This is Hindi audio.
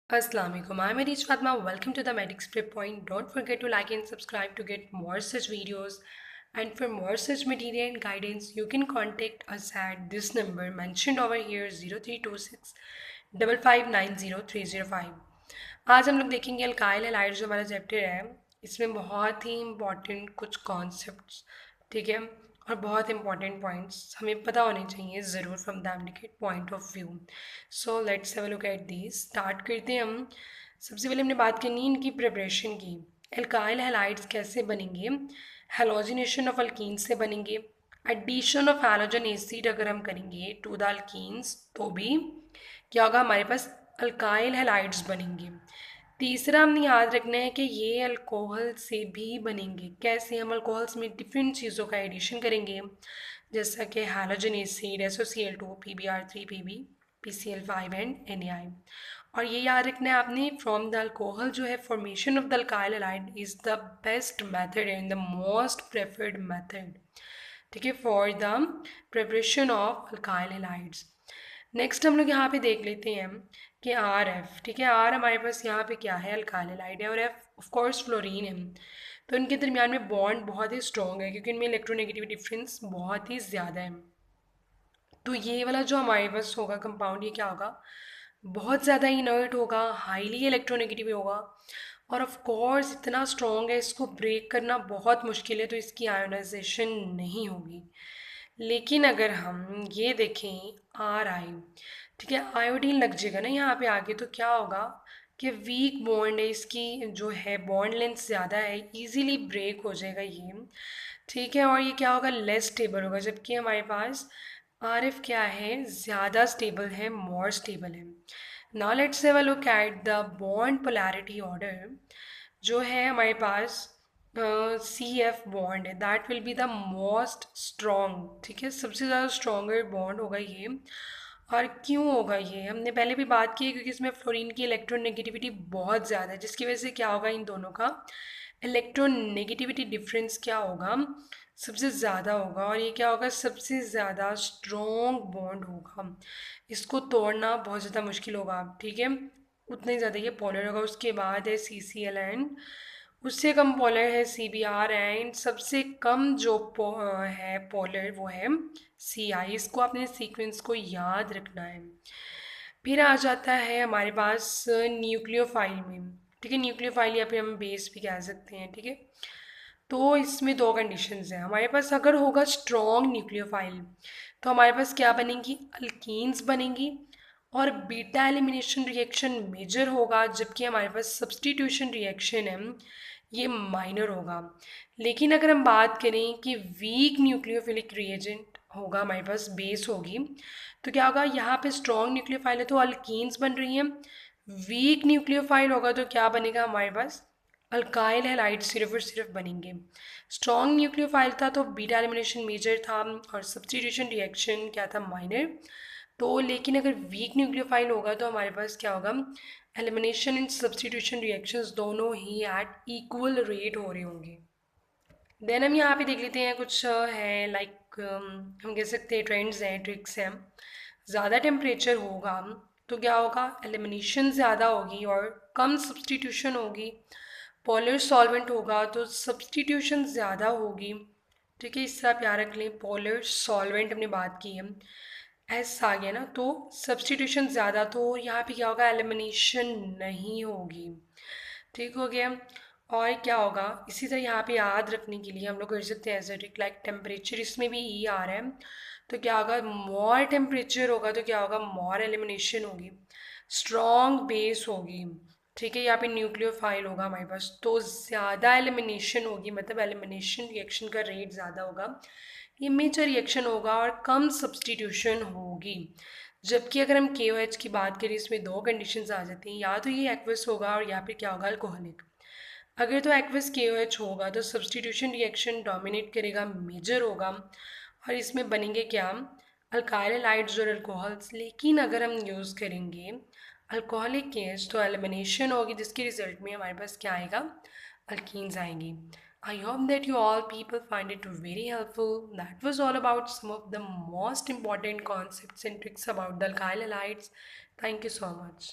Assalamu alaikum. I'm Arish Fatma. Welcome to the Medics Prep Point. Don't forget to like and subscribe to get more such videos. And for more such material and guidance, you can contact us at this number mentioned over here 0326 5590305. आज हम लोग देखेंगे अल्काइल हैलाइड जो हमारा चैप्टर है इसमें बहुत ही इम्पॉर्टेंट कुछ कॉन्सेप्ट्स, ठीक है, और बहुत इंपॉर्टेंट पॉइंट्स हमें पता होने चाहिए ज़रूर from the एप्लीकेट point of view. So let's have a look at this. Start करते हैं हम. सबसे पहले हमने बात करनी है इनकी प्रिपरेशन की. एल्काइल हैलाइड्स कैसे बनेंगे? हेलोजिनेशन ऑफ अल्कीन से बनेंगे. एडिशन ऑफ हैलोजन एसिड अगर हम करेंगे टू द अल्कीन्स तो भी क्या होगा, हमारे पास अल्काइल हैलाइड्स बनेंगे. तीसरा हमने याद रखना है कि ये अल्कोहल से भी बनेंगे. कैसे? हम अल्कोहल्स में डिफरेंट चीज़ों का एडिशन करेंगे जैसा कि halogen acid, SOCl2, PbR3, Pb, PCl5 and NaI. और ये याद रखना है आपने, फ्रॉम द अल्कोहल जो है formation of the alkyl halide is the best method and the most preferred method, ठीक है, for the preparation of alkyl halides. Next हम लोग यहाँ पे देख लेते हैं कि RF, ठीक है, R हमारे पास यहाँ पे क्या है, अल्काइल हैलाइड है, और F ऑफ कोर्स फ्लोरीन है. तो इनके दरमियान में बॉन्ड बहुत ही स्ट्रॉन्ग है क्योंकि इनमें इलेक्ट्रोनेगेटिविटी डिफरेंस बहुत ही ज़्यादा है. तो ये वाला जो हमारे पास होगा कंपाउंड, ये क्या होगा, बहुत ज़्यादा इनर्ट होगा, हाईली इलेक्ट्रोनेगेटिव होगा, और ऑफ कोर्स इतना स्ट्रॉन्ग है, इसको ब्रेक करना बहुत मुश्किल है, तो इसकी आयोनाइजेशन नहीं होगी. लेकिन अगर हम ये देखें RI, ठीक है, आयोडीन लग जाएगा ना यहाँ पे आगे, तो क्या होगा कि वीक बॉन्ड है, इसकी जो है बॉन्ड लेंथ ज़्यादा है, इजीली ब्रेक हो जाएगा ये, ठीक है, और ये क्या होगा, लेस स्टेबल होगा. जबकि हमारे पास RF क्या है, ज़्यादा स्टेबल है, मोर स्टेबल है. Now let's have a look at the bond polarity order. जो है हमारे पास CF बॉन्ड है, that will be the most strong, ठीक है, सबसे ज़्यादा स्ट्रॉन्गर बॉन्ड होगा ये. और क्यों होगा ये, हमने पहले भी बात की है, क्योंकि इसमें फ्लोरीन की इलेक्ट्रोनेगेटिविटी बहुत ज़्यादा है, जिसकी वजह से क्या होगा, इन दोनों का इलेक्ट्रोनेगेटिविटी डिफरेंस क्या होगा, सबसे ज़्यादा होगा. और ये क्या होगा, सबसे ज़्यादा स्ट्रॉन्ग बॉन्ड होगा, इसको तोड़ना बहुत ज़्यादा मुश्किल होगा, ठीक है, उतना ही ज़्यादा ये पोलर होगा. उसके बाद है CCl एंड उससे कम पोलर है CBr एंड सबसे कम जो है पोलर वो है CI. इसको अपने सीक्वेंस को याद रखना है. फिर आ जाता है हमारे पास न्यूक्लियोफाइल में, ठीक है, न्यूक्लियोफाइल या फिर हम बेस भी कह सकते हैं, ठीक है. तो इसमें दो कंडीशंस हैं हमारे पास. अगर होगा स्ट्रॉन्ग न्यूक्लियोफाइल तो हमारे पास क्या बनेंगी, अल्कीन्स बनेंगी, और बीटा एलिमिनेशन रिएक्शन मेजर होगा, जबकि हमारे पास सब्सटीट्यूशन रिएक्शन है ये माइनर होगा. लेकिन अगर हम बात करें कि वीक न्यूक्लियोफिलिक रिएजेंट होगा, हमारे पास बेस होगी, तो क्या होगा, यहाँ पे स्ट्रॉन्ग न्यूक्लियोफाइल है तो अल्कीन्स बन रही हैं. वीक न्यूक्लियोफाइल होगा तो क्या बनेगा, हमारे पास अल्काइल हैलाइड सिर्फ और सिर्फ बनेंगे. स्ट्रॉन्ग न्यूक्लियोफाइल था तो बीटा एलिमिनेशन मेजर था और सब्सटीट्यूशन रिएक्शन क्या था, माइनर. तो लेकिन अगर वीक न्यूक्लियोफाइल होगा तो हमारे पास क्या होगा, एलिमिनेशन एंड सब्सटीट्यूशन रिएक्शंस दोनों ही एट इक्वल रेट हो रहे होंगे. देन हम यहाँ पे देख लेते हैं कुछ है लाइक हम कह सकते हैं ट्रेंड्स हैं, ट्रिक्स हैं. ज़्यादा टेम्परेचर होगा तो क्या होगा, एलिमिनेशन ज़्यादा होगी और कम सब्सटीट्यूशन होगी. पोलर सॉल्वेंट होगा तो सब्सटीट्यूशन ज़्यादा होगी, ठीक है, इस तरह आप याद रख लें. पोलर सॉल्वेंट हमने बात की है, एस आ गया ना, तो सब्सटीट्यूशन ज़्यादा, तो यहाँ पे क्या होगा, एलिमिनेशन नहीं होगी, ठीक हो गया. और क्या होगा, इसी तरह यहाँ पे याद रखने के लिए हम लोग कर सकते हैं एज अ लाइक टेम्परेचर, इसमें भी ई आ रहा है, तो क्या होगा, मोर टेम्परेचर होगा तो क्या होगा, मोर एलिमिनेशन होगी. स्ट्रॉन्ग बेस होगी, ठीक है, यहाँ पे न्यूक्लियोफाइल होगा हमारे पास तो ज़्यादा एलिमिनेशन होगी, मतलब एलिमिनेशन रिएक्शन का रेट ज़्यादा होगा, ये मेजर रिएक्शन होगा और कम सब्सटीट्यूशन होगी. जबकि अगर हम KOH की बात करें, इसमें दो कंडीशंस आ जाती हैं, या तो ये एक्वस होगा और या फिर क्या होगा, अल्कोहलिक. अगर तो एक्वस KOH होगा तो सब्सटीट्यूशन रिएक्शन डोमिनेट करेगा, मेजर होगा, और इसमें बनेंगे क्या, अल्काइल हैलाइड्स और अल्कोहल्स. लेकिन अगर हम यूज़ करेंगे अल्कोहलिक केस तो एलिमिनेशन होगी, जिसके रिजल्ट में हमारे पास क्या आएगा, अल्कीन्स आएंगी. I hope that you all people find it very helpful. That was all about some of the most important concepts and tricks about the alkyl halides. Thank you so much.